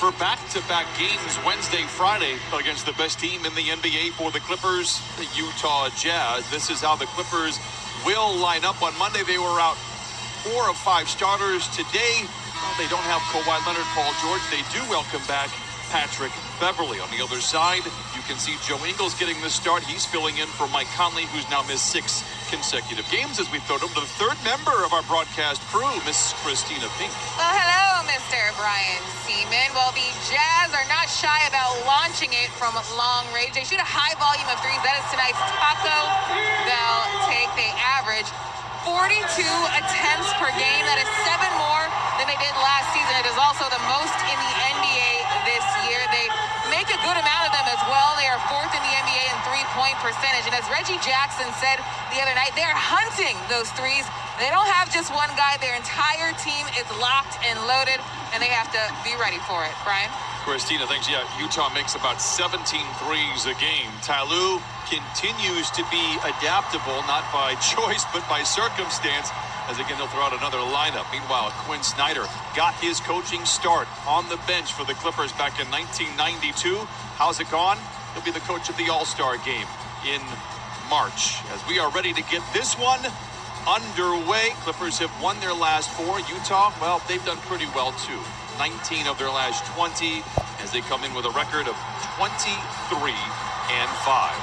for back-to-back games Wednesday, Friday against the best team in the NBA for the Clippers, the Utah Jazz. This is how the Clippers will line up. On Monday, they were out 4 of 5 starters. Today, well, they don't have Kawhi Leonard, Paul George. They do welcome back Patrick Beverley. On the other side, you can see Joe Ingles getting the start. He's filling in for Mike Conley, who's now missed 6 consecutive games. As we throw to the third member of our broadcast crew, Miss Christina Pink. Well, hello, Mr. Brian Seaman. Well, the Jazz are not shy about launching it from long range. They shoot a high volume of threes. That is tonight's taco. They average 42 attempts per game. That is 7 more than they did last season. It is also the most in the NBA this year. They make a good amount of them as well. They are 4th in the NBA in three-point percentage. And as Reggie Jackson said the other night, they're hunting those threes. They don't have just one guy. Their entire team is locked and loaded, and they have to be ready for it. Brian? Christina, thanks. Yeah, Utah makes about 17 threes a game. Ty Lue continues to be adaptable, not by choice, but by circumstance, as again, they'll throw out another lineup. Meanwhile, Quinn Snyder got his coaching start on the bench for the Clippers back in 1992. How's it gone? He'll be the coach of the All-Star game in March. As we are ready to get this one underway, Clippers have won their last 4. Utah, well, they've done pretty well too. 19 of their last 20 as they come in with a record of 23-5.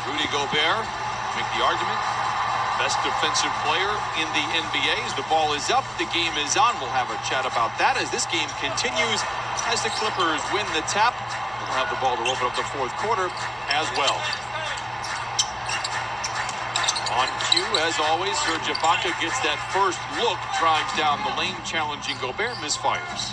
Rudy Gobert, make the argument, best defensive player in the NBA. As the ball is up, the game is on. We'll have a chat about that as this game continues as the Clippers win the tap. We'll have the ball to open up the fourth quarter as well. On cue, as always, Serge Ibaka gets that first look, drives down the lane, challenging Gobert, misfires.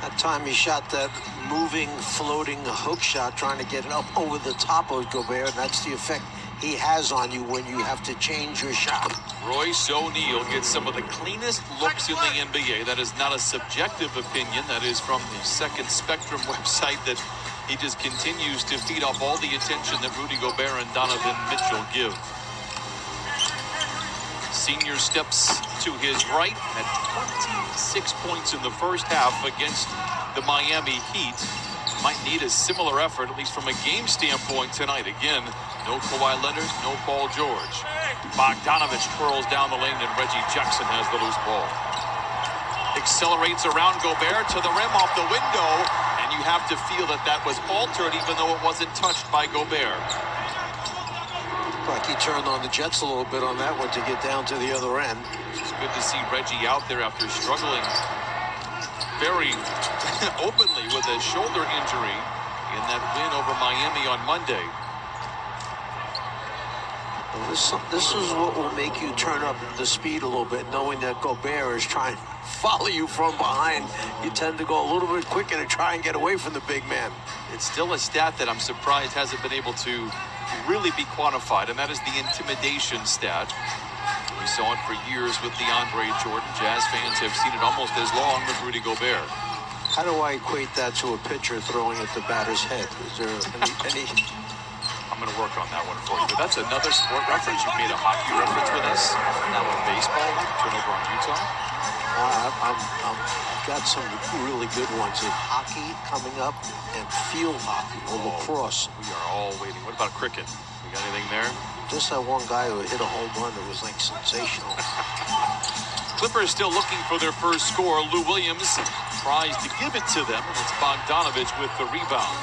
That time he shot that moving, floating hook shot, trying to get it up over the top of Gobert, and that's the effect he has on you when you have to change your shot. Royce O'Neal gets some of the cleanest looks in the NBA. That is not a subjective opinion. That is from the Second Spectrum website that he just continues to feed off all the attention that Rudy Gobert and Donovan Mitchell give. Senior steps to his right, had 26 points in the first half against the Miami Heat. Might need a similar effort, at least from a game standpoint tonight. Again, no Kawhi Leonard, no Paul George. Bogdanovich twirls down the lane, and Reggie Jackson has the loose ball. Accelerates around Gobert to the rim off the window, and you have to feel that that was altered even though it wasn't touched by Gobert. Like he turned on the Jets a little bit on that one to get down to the other end. It's good to see Reggie out there after struggling very openly with a shoulder injury in that win over Miami on Monday. Well, this is what will make you turn up the speed a little bit, knowing that Gobert is trying to follow you from behind. You tend to go a little bit quicker to try and get away from the big man. It's still a stat that I'm surprised hasn't been able to really be quantified, and that is the intimidation stat. We saw it for years with DeAndre Jordan. Jazz fans have seen it almost as long with Rudy Gobert. How do I equate that to a pitcher throwing at the batter's head? Is there any... I'm going to work on that one for you. But that's another sport reference. You made a hockey reference with us. Now with baseball, turn over on Utah. I've got some really good ones in hockey coming up and field hockey or lacrosse. We are all waiting. What about cricket? We got anything there? Just that one guy who hit a home run that was like sensational. Clippers still looking for their first score. Lou Williams tries to give it to them, and it's Bogdanovich with the rebound.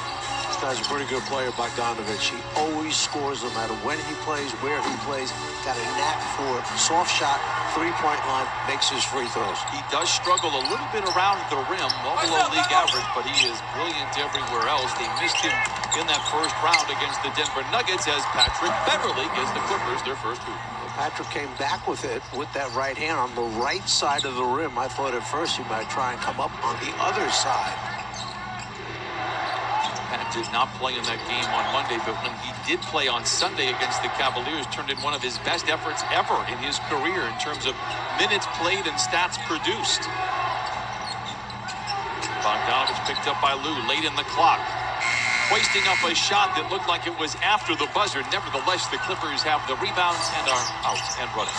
This guy's a pretty good player, Bogdanovich. He always scores no matter when he plays, where he plays. Got a knack for soft shot, three-point line, makes his free throws. He does struggle a little bit around the rim, well below league average, but he is brilliant everywhere else. They missed him in that first round against the Denver Nuggets as Patrick Beverley gives the Clippers their first hoop. Patrick came back with it with that right hand on the right side of the rim. I thought at first he might try and come up on the other side. Pat did not play in that game on Monday, but when he did play on Sunday against the Cavaliers, turned in one of his best efforts ever in his career in terms of minutes played and stats produced. Bogdanovich picked up by Lou late in the clock, hoisting up a shot that looked like it was after the buzzer. Nevertheless, the Clippers have the rebounds and are out and running.